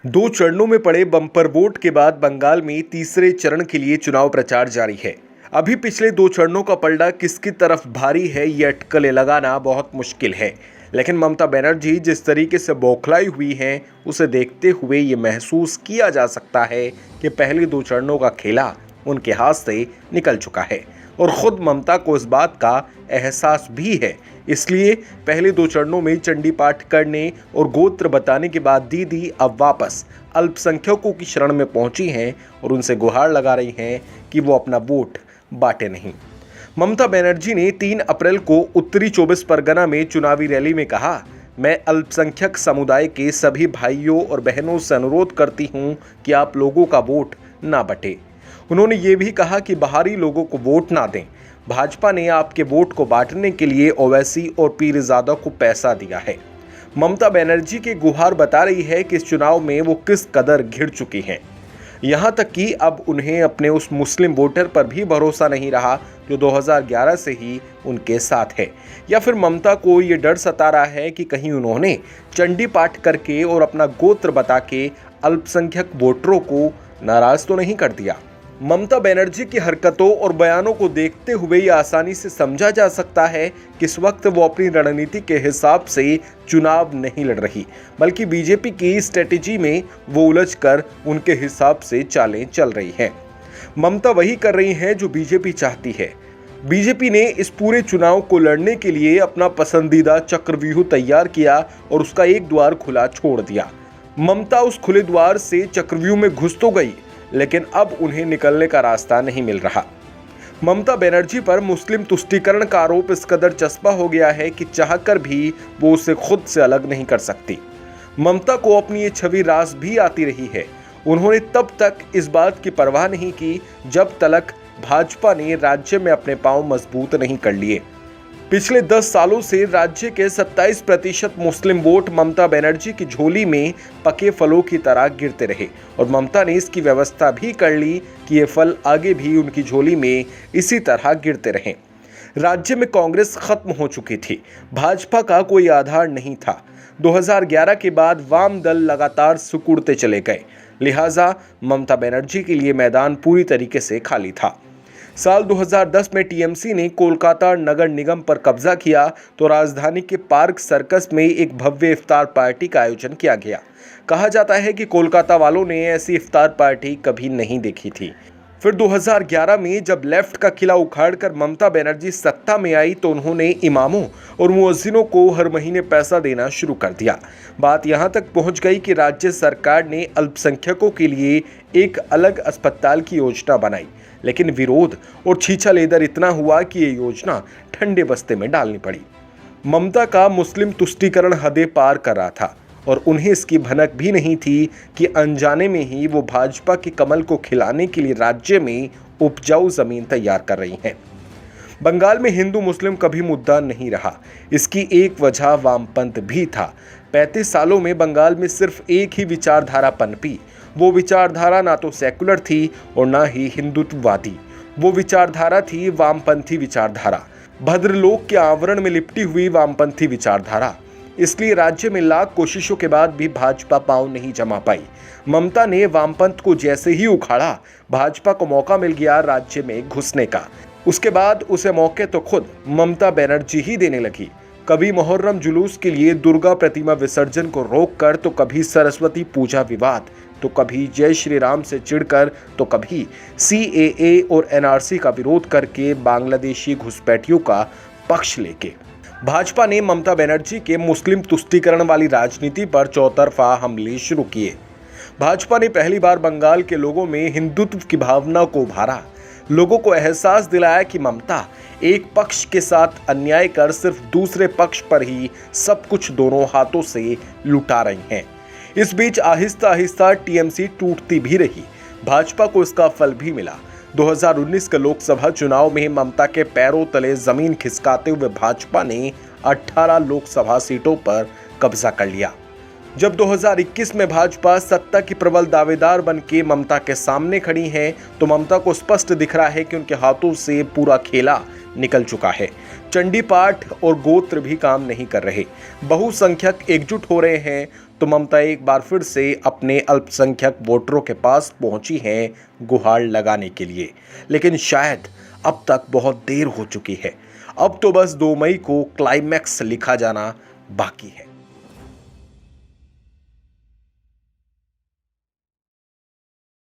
दो चरणों में पड़े बम्पर वोट के बाद बंगाल में तीसरे चरण के लिए चुनाव प्रचार जारी है। अभी पिछले दो चरणों का पलड़ा किसकी तरफ भारी है, ये अटकलें लगाना बहुत मुश्किल है। लेकिन ममता बनर्जी जिस तरीके से बौखलाई हुई हैं, उसे देखते हुए ये महसूस किया जा सकता है कि पहले दो चरणों का खेला उनके हाथ से निकल चुका है और खुद ममता को इस बात का एहसास भी है। इसलिए पहले दो चरणों में चंडी पाठ करने और गोत्र बताने के बाद दीदी अब वापस अल्पसंख्यकों की शरण में पहुंची हैं और उनसे गुहार लगा रही हैं कि वो अपना वोट बांटे नहीं। ममता बनर्जी ने 3 अप्रैल को उत्तरी 24 परगना में चुनावी रैली में कहा, मैं अल्पसंख्यक समुदाय के सभी भाइयों और बहनों से अनुरोध करती हूं कि आप लोगों का वोट ना बंटे। उन्होंने ये भी कहा कि बाहरी लोगों को वोट ना दें। भाजपा ने आपके वोट को बांटने के लिए ओवैसी और पीरजादा को पैसा दिया है। ममता बनर्जी की गुहार बता रही है कि इस चुनाव में वो किस कदर घिर चुकी हैं। यहाँ तक कि अब उन्हें अपने उस मुस्लिम वोटर पर भी भरोसा नहीं रहा जो 2011 से ही उनके साथ है। या फिर ममता को ये डर सता रहा है कि कहीं उन्होंने चंडी पाठ करके और अपना गोत्र बता के अल्पसंख्यक वोटरों को नाराज तो नहीं कर दिया। ममता बनर्जी की हरकतों और बयानों को देखते हुए ये आसानी से समझा जा सकता है कि इस वक्त वो अपनी रणनीति के हिसाब से चुनाव नहीं लड़ रही, बल्कि बीजेपी की स्ट्रेटेजी में वो उलझकर उनके हिसाब से चालें चल रही हैं। ममता वही कर रही हैं जो बीजेपी चाहती है। बीजेपी ने इस पूरे चुनाव को लड़ने के लिए अपना पसंदीदा चक्रव्यूह तैयार किया और उसका एक द्वार खुला छोड़ दिया। ममता उस खुले द्वार से चक्रव्यूह में घुस तो गई, लेकिन अब उन्हें निकलने का रास्ता नहीं मिल रहा। ममता बनर्जी पर मुस्लिम तुष्टीकरण का आरोप इस कदर चस्पा हो गया है कि चाहकर भी वो उसे खुद से अलग नहीं कर सकती। ममता को अपनी ये छवि रास भी आती रही है। उन्होंने तब तक इस बात की परवाह नहीं की जब तक भाजपा ने राज्य में अपने पांव मजबूत नहीं कर लिए। पिछले 10 सालों से राज्य के 27% मुस्लिम वोट ममता बनर्जी की झोली में पके फलों की तरह गिरते रहे और ममता ने इसकी व्यवस्था भी कर ली कि ये फल आगे भी उनकी झोली में इसी तरह गिरते रहें। राज्य में कांग्रेस खत्म हो चुकी थी, भाजपा का कोई आधार नहीं था। 2011 के बाद वाम दल लगातार सिकुड़ते चले गए, लिहाजा ममता बनर्जी के लिए मैदान पूरी तरीके से खाली था। साल 2010 में टीएमसी ने कोलकाता नगर निगम पर कब्जा किया तो राजधानी के पार्क सर्कस में एक भव्य इफ्तार पार्टी का आयोजन किया गया। कहा जाता है कि कोलकाता वालों ने ऐसी इफ्तार पार्टी कभी नहीं देखी थी। फिर 2011 में जब लेफ्ट का किला उखाड़कर ममता बनर्जी सत्ता में आई तो उन्होंने इमामों और मुअज्जिनों को हर महीने पैसा देना शुरू कर दिया। बात यहां तक पहुंच गई कि राज्य सरकार ने अल्पसंख्यकों के लिए एक अलग अस्पताल की योजना बनाई, लेकिन विरोध और छीछा-लेदर इतना हुआ कि ये योजना ठंडे बस्ते में डालनी पड़ी। ममता का मुस्लिम तुष्टीकरण हदें पार कर रहा था और उन्हें इसकी भनक भी नहीं थी कि अनजाने में ही वो भाजपा के कमल को खिलाने के लिए राज्य में उपजाऊ जमीन तैयार कर रही हैं। बंगाल में हिंदू मुस्लिम कभी मुद्दा नहीं रहा। इसकी एक वजह वामपंथ भी था। 35 सालों में बंगाल में सिर्फ एक ही विचारधारा पनपी। वो विचारधारा ना तो सेकुलर थी और ना ही हिंदुत्ववादी। वो विचारधारा थी वामपंथी विचारधारा, भद्रलोक के आवरण में लिपटी हुई वामपंथी विचारधारा। इसलिए राज्य में लाख कोशिशों के बाद भी भाजपा पांव नहीं जमा पाई। ममता ने वामपंथ को जैसे ही उखाड़ा, भाजपा को मौका मिल गया राज्य में घुसने का। उसके बाद उसे मौके तो खुद ममता बनर्जी ही देने लगी। कभी मुहर्रम जुलूस के लिए दुर्गा प्रतिमा विसर्जन को रोककर, तो कभी सरस्वती पूजा विवाद, तो कभी जय श्री राम से चिढ़कर, तो कभी सीएए और एनआरसी का विरोध करके बांग्लादेशी घुसपैठियों का पक्ष लेके भाजपा ने ममता बनर्जी के मुस्लिम तुष्टीकरण वाली राजनीति पर चौतरफा हमले शुरू किए। भाजपा ने पहली बार बंगाल के लोगों में हिंदुत्व की भावना को उभारा, लोगों को एहसास दिलाया कि ममता एक पक्ष के साथ अन्याय कर सिर्फ दूसरे पक्ष पर ही सब कुछ दोनों हाथों से लुटा रही हैं। इस बीच आहिस्ता आहिस्ता टीएमसी टूटती भी रही। भाजपा को इसका फल भी मिला। 2019 के लोकसभा चुनाव में ममता के पैरों तले जमीन खिसकाते हुए भाजपा ने 18 लोकसभा सीटों पर कब्जा कर लिया। जब 2021 में भाजपा सत्ता की प्रबल दावेदार बन के ममता के सामने खड़ी है तो ममता को स्पष्ट दिख रहा है कि उनके हाथों से पूरा खेला निकल चुका है। चंडी पाठ और गोत्र भी काम नहीं कर रहे। बहुसंख्यक एकजुट हो रहे हैं तो ममता एक बार फिर से अपने अल्पसंख्यक वोटरों के पास पहुंची हैं गुहार लगाने के लिए। लेकिन शायद अब तक बहुत देर हो चुकी है। अब तो बस 2 मई को क्लाइमैक्स लिखा जाना बाकी है।